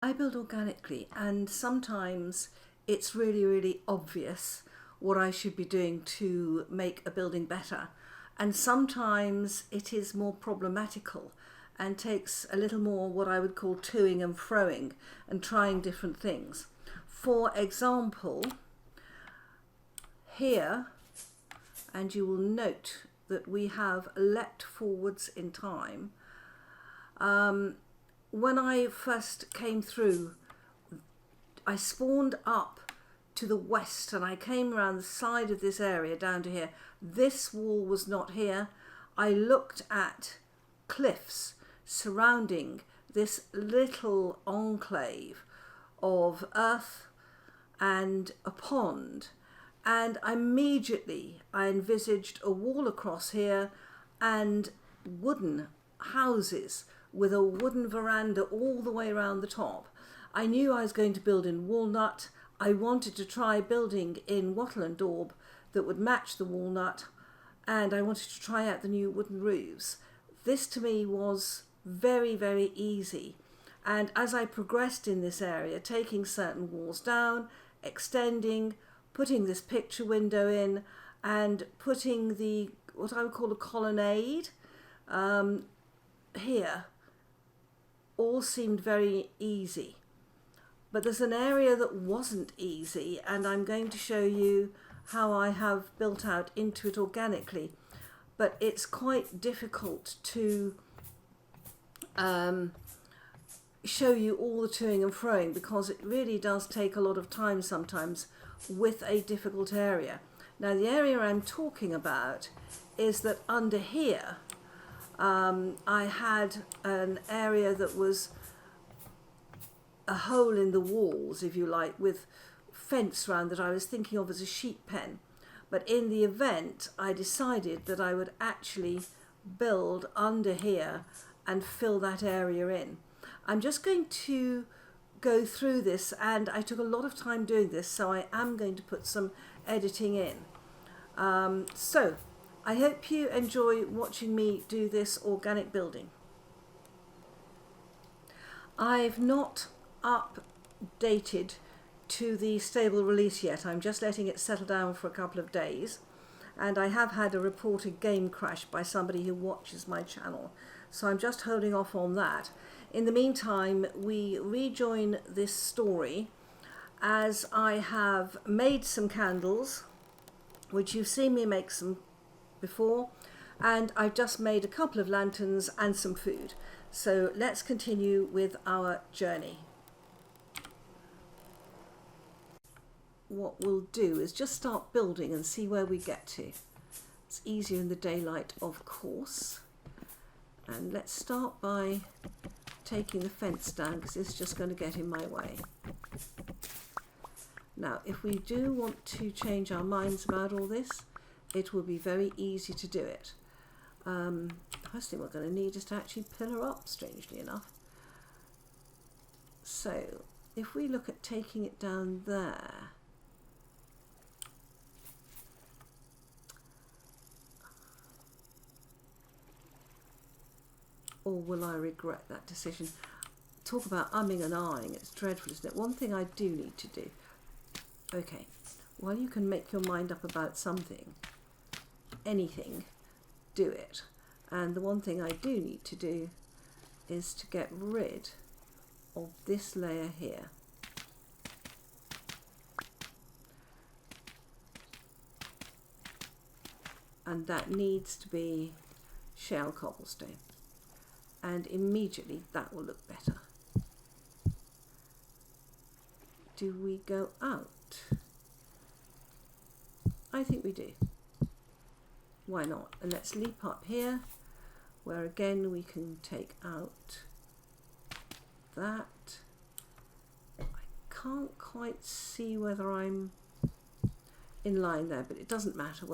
I build organically, and sometimes it's really, really obvious what I should be doing to make a building better. And sometimes it is more problematical and takes a little more what I would call toing and froing and trying different things. For example, here, and you will note that we have leapt forwards in time. When I first came through, I spawned up to the west and I came around the side of this area down to here. This wall was not here. I looked at cliffs surrounding this little enclave of earth and a pond, and immediately I envisaged a wall across here and wooden houses with a wooden veranda all the way around the top. I knew I was going to build in walnut. I wanted to try building in wattle and daub that would match the walnut, and I wanted to try out the new wooden roofs. This to me was very, very easy. And as I progressed in this area, taking certain walls down, extending, putting this picture window in, and putting the, what I would call a colonnade here, all seemed very easy. But there's an area that wasn't easy, and I'm going to show you how I have built out into it organically. But it's quite difficult to show you all the toing and froing, because it really does take a lot of time sometimes with a difficult area. Now, the area I'm talking about is that under here I had an area that was a hole in the walls, if you like, with fence round that I was thinking of as a sheep pen. But in the event, I decided that I would actually build under here and fill that area in. I'm just going to go through this, and I took a lot of time doing this, so I am going to put some editing in. So I hope you enjoy watching me do this organic building. I've not updated to the stable release yet. I'm just letting it settle down for a couple of days, and I have had a reported game crash by somebody who watches my channel, so I'm just holding off on that. In the meantime, we rejoin this story as I have made some candles, which you've seen me make some before, and I've just made a couple of lanterns and some food. So let's continue with our journey. What we'll do is just start building and see where we get to. It's easier in the daylight, of course. And let's start by taking the fence down, because it's just going to get in my way. Now, if we do want to change our minds about all this, it will be very easy to do it. The first thing we're going to need is to actually pillar up, strangely enough. So if we look at taking it down there, or will I regret that decision? Talk about umming and ahhing, it's dreadful, isn't it? One thing I do need to do, okay, while you can make your mind up about something, anything, do it. And the one thing I do need to do is to get rid of this layer here. And that needs to be shale cobblestone. And immediately that will look better. Do we go out? I think we do. Why not? And let's leap up here, where again we can take out that. I can't quite see whether I'm in line there, but it doesn't matter.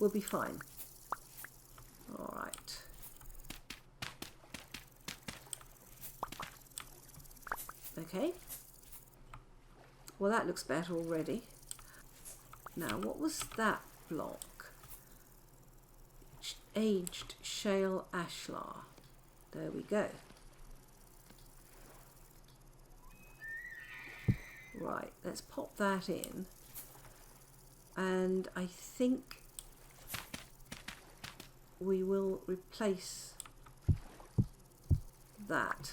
We'll be fine. All right. Okay. Well, that looks better already. Now, what was that block? Aged shale ashlar. There we go. Right, let's pop that in. And I think we will replace that.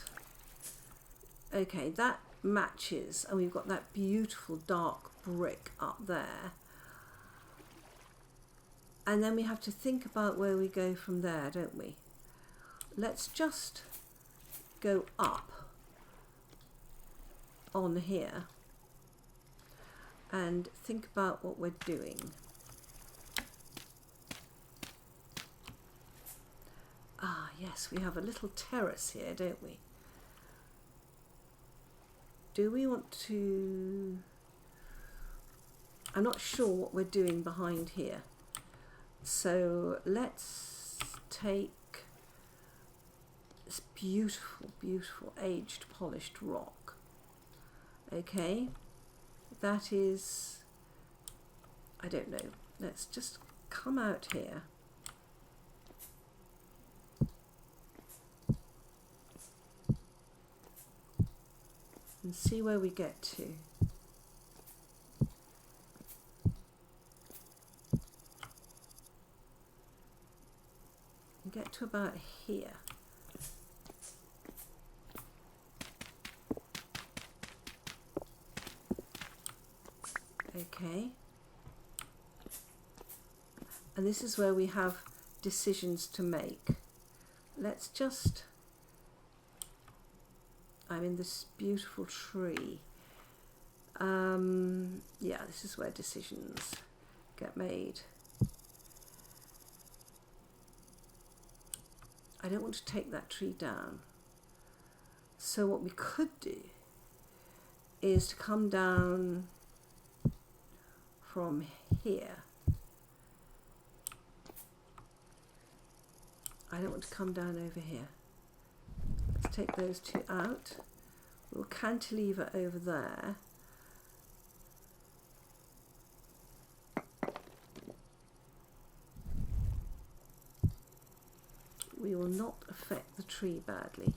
Okay, that matches, and we've got that beautiful dark brick up there. And then we have to think about where we go from there, don't we? Let's just go up on here and think about what we're doing. Ah, yes, we have a little terrace here, don't we? Do we want to... I'm not sure what we're doing behind here. So let's take this beautiful, beautiful aged polished rock. Okay, that is, I don't know, let's just come out here. And see where we get to. And get to about here. Okay. And this is where we have decisions to make. Let's just... I'm in this beautiful tree. Yeah, this is where decisions get made. I don't want to take that tree down. So what we could do is to come down from here. I don't want to come down over here. Let's take those two out. We'll cantilever over there. We will not affect the tree badly.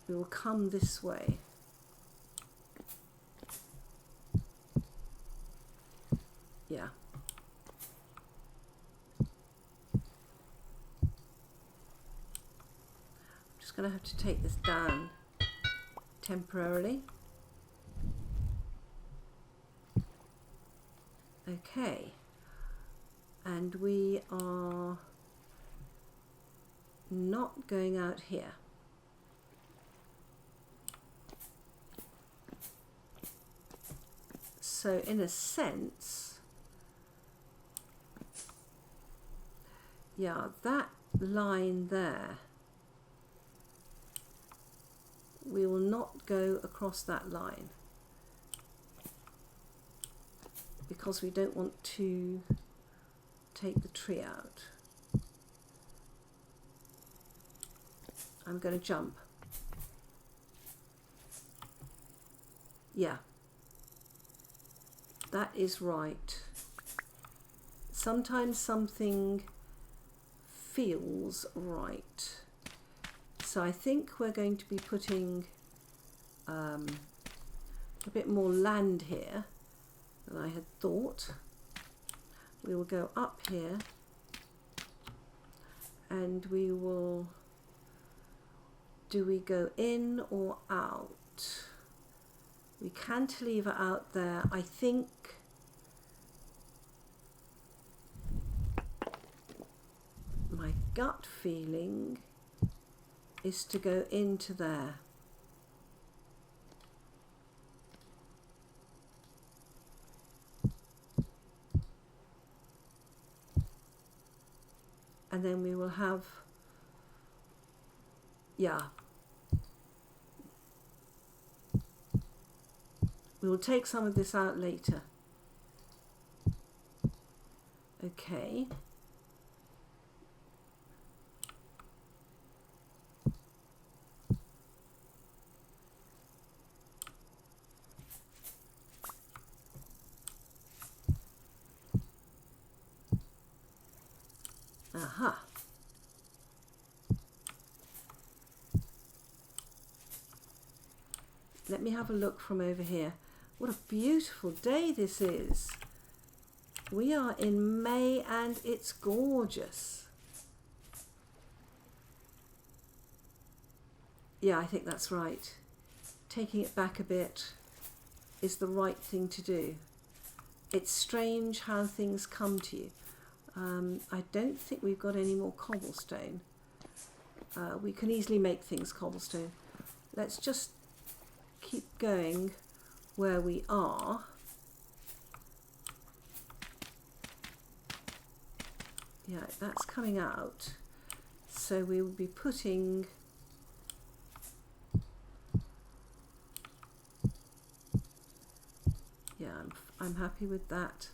We will come this way. Yeah. Going to have to take this down temporarily. Okay, and we are not going out here. So in a sense, yeah, that line there, we will not go across that line because we don't want to take the tree out. I'm going to jump. Yeah, that is right. Sometimes something feels right. So I think we're going to be putting a bit more land here than I had thought. We will go up here and we will, do we go in or out? We cantilever out there. I think my gut feeling is to go into there. And then we will have, yeah, we will take some of this out later. Okay. Aha. Let me have a look from over here. What a beautiful day this is. We are in May and it's gorgeous. Yeah, I think that's right. Taking it back a bit is the right thing to do. It's strange how things come to you. I don't think we've got any more cobblestone. We can easily make things cobblestone. Let's just keep going where we are. Yeah, that's coming out. So we will be putting I'm happy with that.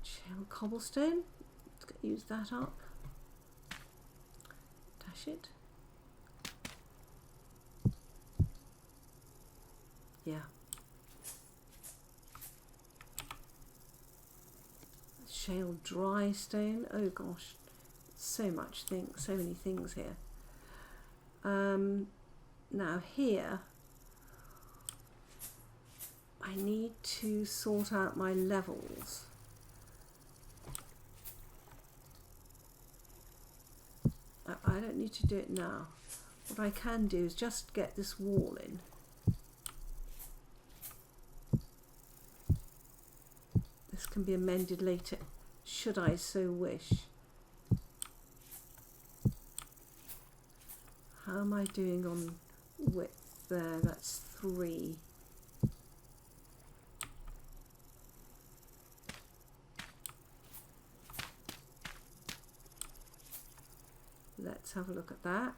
Shale cobblestone. Let's use that up. Dash it. Yeah. Shale dry stone. Oh gosh, so many things here. Now here, I need to sort out my levels. I don't need to do it now. What I can do is just get this wall in. This can be amended later, should I so wish. How am I doing on width there? That's 3. Let's have a look at that.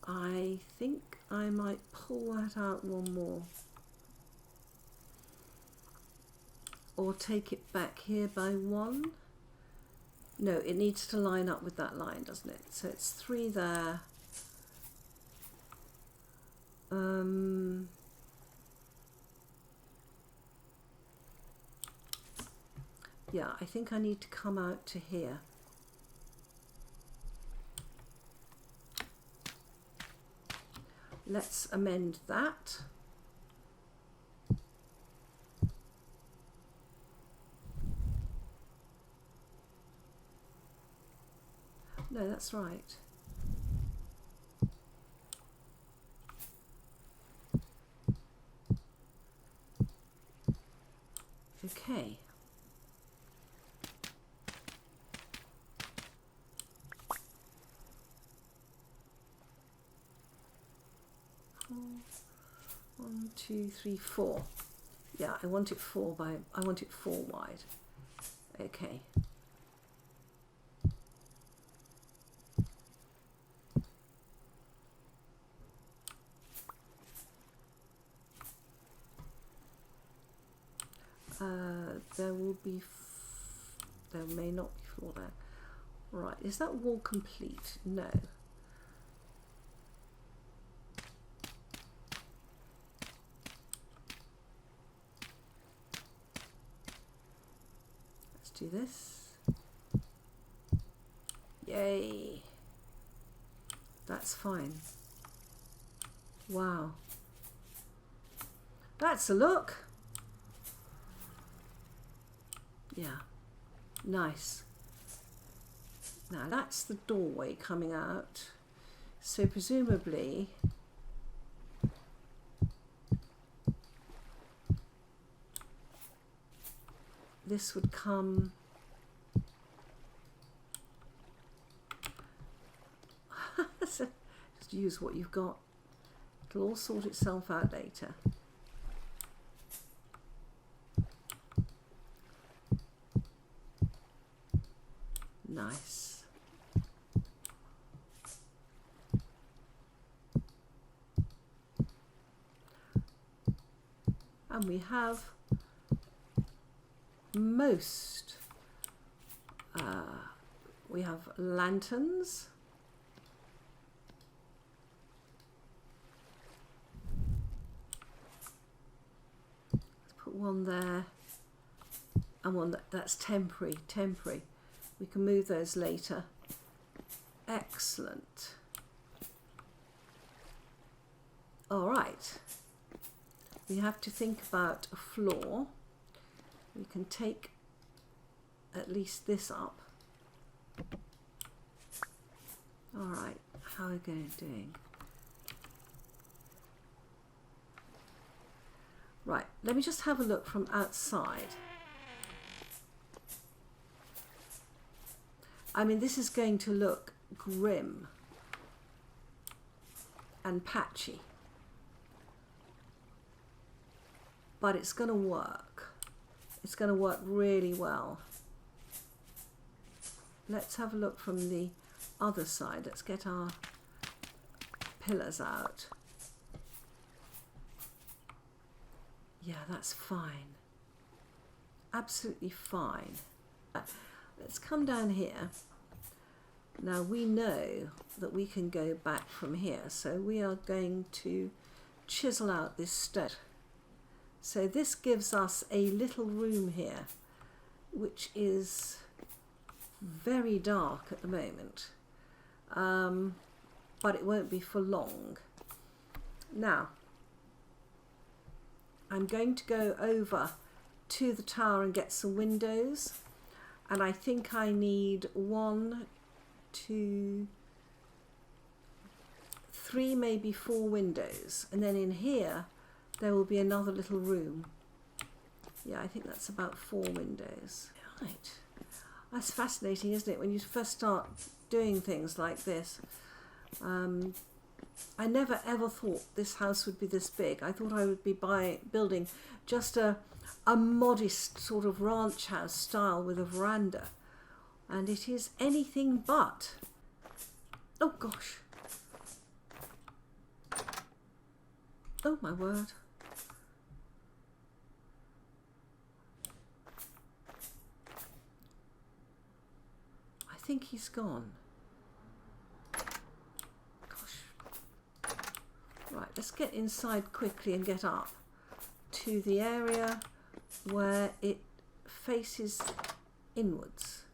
I think I might pull that out one more. Or take it back here by 1. No, it needs to line up with that line, doesn't it? So it's 3 there. Yeah, I think I need to come out to here. Let's amend that. No, that's right. Okay. One, 2, 3, 4. Yeah, I want it 4 wide. Okay. There may not be floor there. Right, is that wall complete? No. Let's do this. Yay. That's fine. Wow. That's a look. Yeah, nice. Now that's the doorway coming out. So presumably this would come just use what you've got. It'll all sort itself out later. Nice. And we have we have lanterns. Let's put one there. and one that's temporary. We can move those later. Excellent. All right. We have to think about a floor. We can take at least this up. All right. How are we doing? Right. Let me just have a look from outside. I mean, this is going to look grim and patchy, but it's going to work. It's going to work really well. Let's have a look from the other side. Let's get our pillars out. Yeah, that's fine. Absolutely fine. Let's come down here. Now we know that we can go back from here, so we are going to chisel out this stone. So this gives us a little room here, which is very dark at the moment, but it won't be for long. Now, I'm going to go over to the tower and get some windows, and I think I need 1, 2, 3, maybe 4 windows, and then in here there will be another little room. Yeah, I think that's about 4 windows. Right. That's fascinating, isn't it, when you first start doing things like this. I never ever thought this house would be this big. I thought I would be building just a modest sort of ranch house style with a veranda. And it is anything but. Oh gosh. Oh my word. I think he's gone. Gosh. Right, let's get inside quickly and get up to the area where it faces inwards.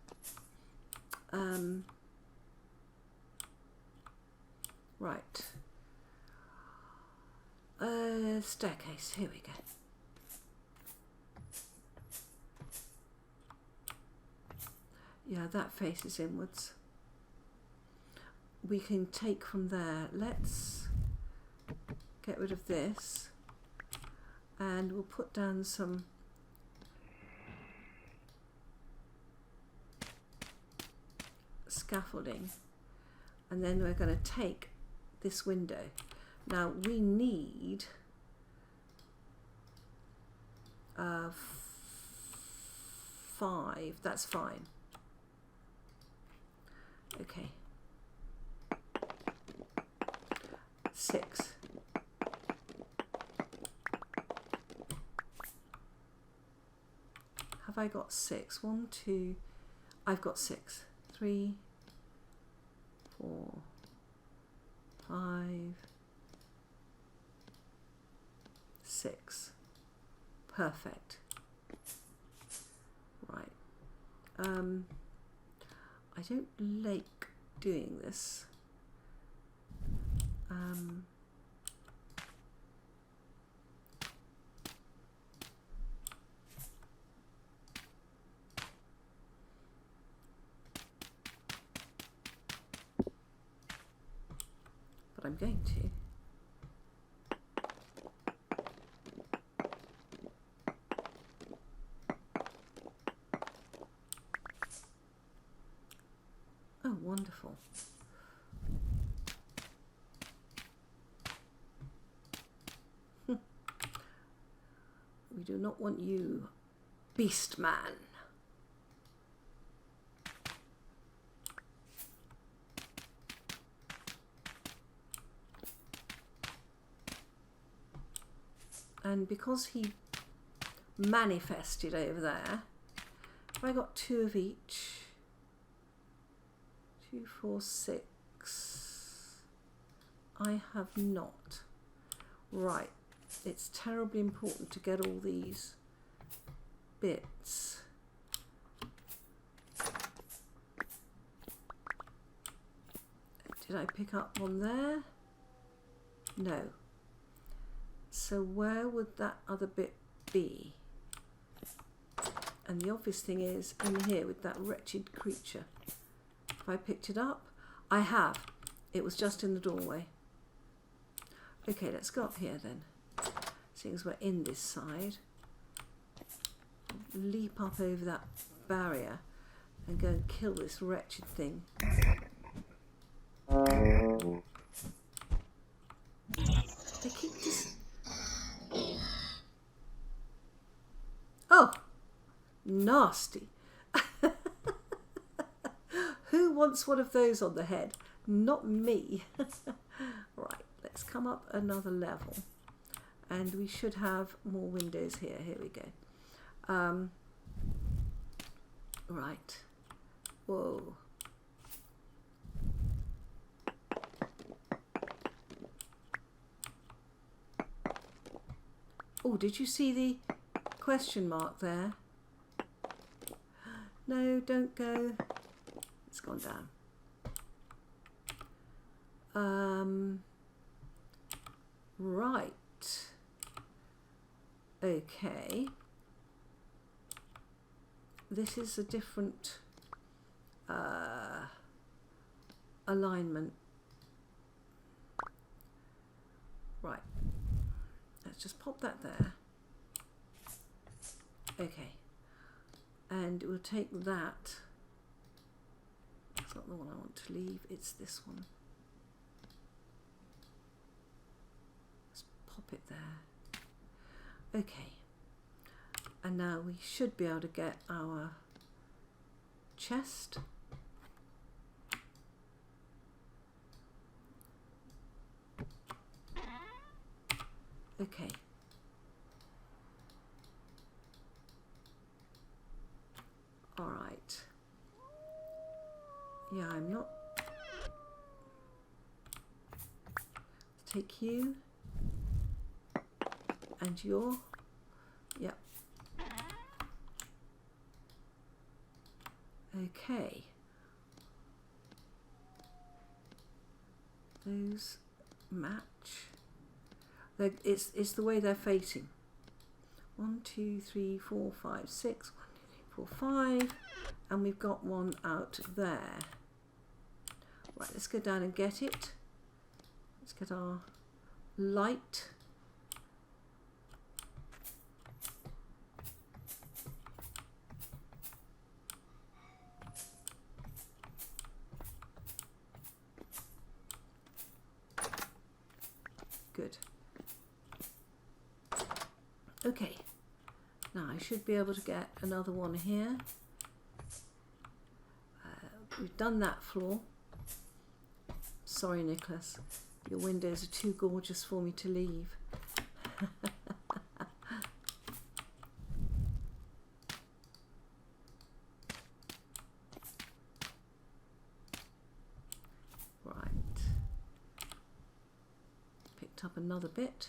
Right. Staircase, here we go. Yeah, that faces inwards. We can take from there. Let's get rid of this, and we'll put down some scaffolding, and then we're going to take this window. Now we need 5. That's fine. Okay. 6. Have I got 6? 1, 2. I've got 6. 3, 4, 5, 6. Perfect. Right. I don't like doing this. But I'm going to. Oh, wonderful. We do not want you, beast man. And because he manifested over there, have I got 2 of each? 2, 4, 6. I have not. Right. It's terribly important to get all these bits. Did I pick up one there? No. So where would that other bit be? And the obvious thing is in here with that wretched creature. Have I picked it up? I have. It was just in the doorway. Okay, let's go up here then. Seeing as we're in this side. Leap up over that barrier and go and kill this wretched thing. They keep just... Oh! Nasty. Who wants one of those on the head? Not me. Right, let's come up another level. And we should have more windows here. Here we go. Right. Whoa. Oh, did you see the question mark there? No, don't go. It's gone down. Right. Okay. This is a different alignment. Right. Let's just pop that there. Okay. And we'll take that. It's not the one I want to leave, it's this one. Let's pop it there. Okay. And now we should be able to get our chest. Okay. All right. Yeah, I'm not. Take you and your. Yep. Okay. Those match. It's the way they're facing. 1, 2, 3, 4, 5, 6. 1, 2, 3, 4, 5. And we've got one out there. Right, let's go down and get it. Let's get our light. Good. Okay, now I should be able to get another one here. We've done that floor. Sorry, Nicholas, your windows are too gorgeous for me to leave. Right. Picked up another bit.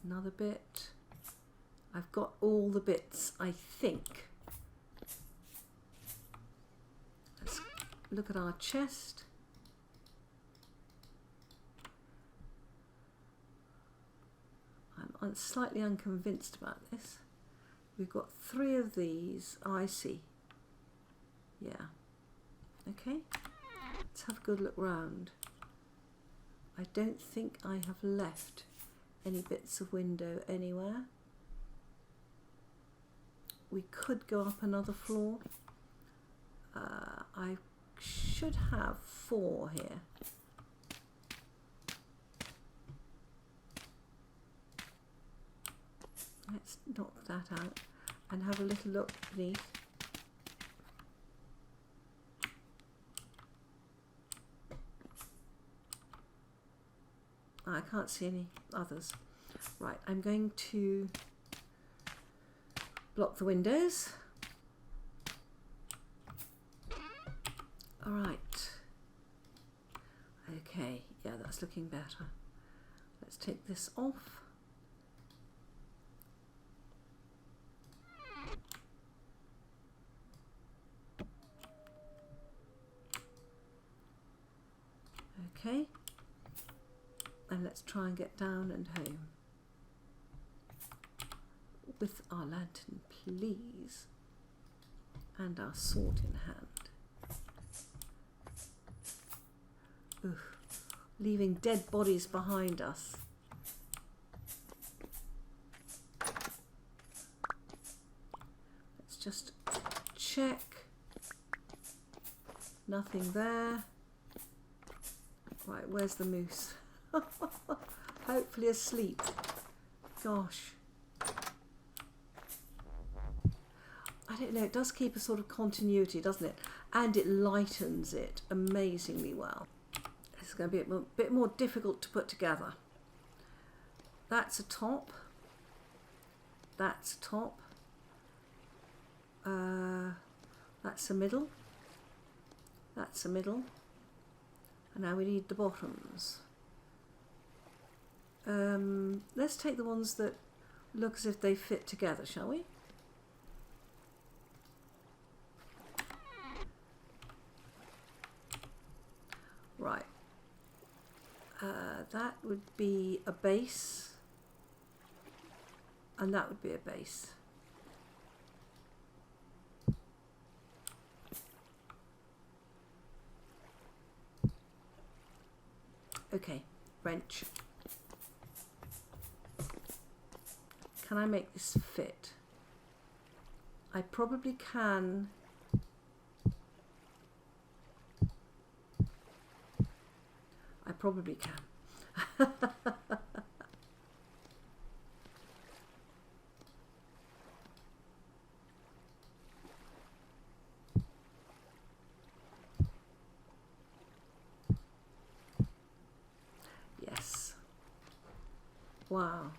Another bit. I've got all the bits, I think. Let's look at our chest. I'm slightly unconvinced about this. We've got 3 of these. Oh, I see. Yeah. Okay. Let's have a good look round. I don't think I have left any bits of window anywhere. We could go up another floor. I should have 4 here. Let's knock that out and have a little look beneath. I can't see any others. Right, I'm going to block the windows. All right. Okay, Yeah, that's looking better. Let's take this off. Okay, and let's try and get down and home with our lantern, please, and our sword in hand. Ugh, leaving dead bodies behind us. Let's just check. Nothing there. Right, where's the moose? Hopefully asleep. Gosh. I don't know, it does keep a sort of continuity, doesn't it? And it lightens it amazingly well. This is going to be a bit more difficult to put together. That's a top. That's a top. That's a middle. That's a middle. And now we need the bottoms. Let's take the ones that look as if they fit together, shall we? Right. That would be a base. And that would be a base. Okay, wrench. Can I make this fit? I probably can. I probably can. Yes. Wow.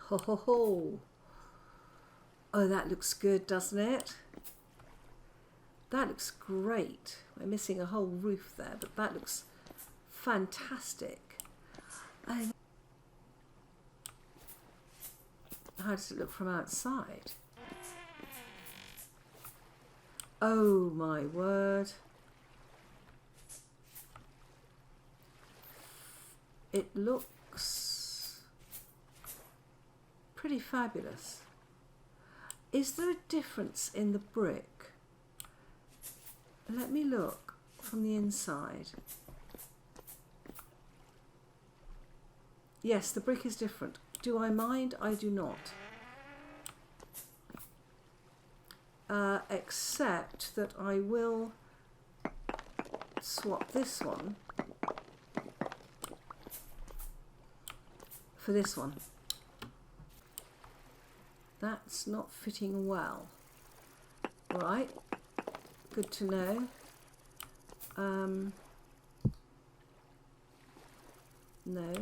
Ho ho ho. Oh, that looks good, doesn't it? That looks great. We're missing a whole roof there, but that looks fantastic. How does it look from outside? Oh my word. It looks pretty fabulous. Is there a difference in the brick? Let me look from the inside. Yes, the brick is different. Do I mind? I do not. Except that I will swap this one for this one. That's not fitting well. Right, good to know. No.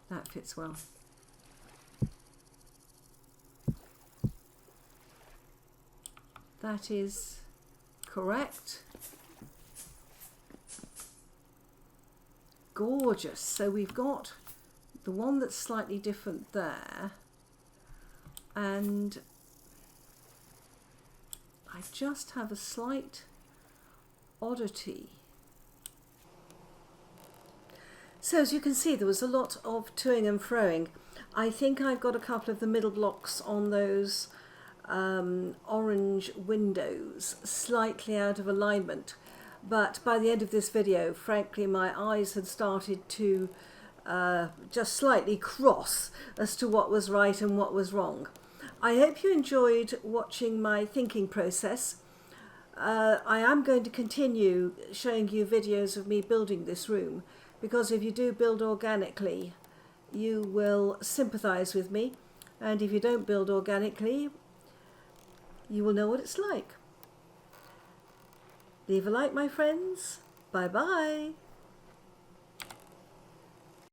That fits well. That is correct. Gorgeous. So we've got the one that's slightly different there, and I just have a slight oddity. So as you can see, there was a lot of toing and froing. I think I've got a couple of the middle blocks on those orange windows slightly out of alignment, but by the end of this video, frankly, my eyes had started to just slightly cross as to what was right and what was wrong. I hope you enjoyed watching my thinking process. I am going to continue showing you videos of me building this room, because if you do build organically, you will sympathise with me, and if you don't build organically, you will know what it's like. Leave a like, my friends. Bye bye.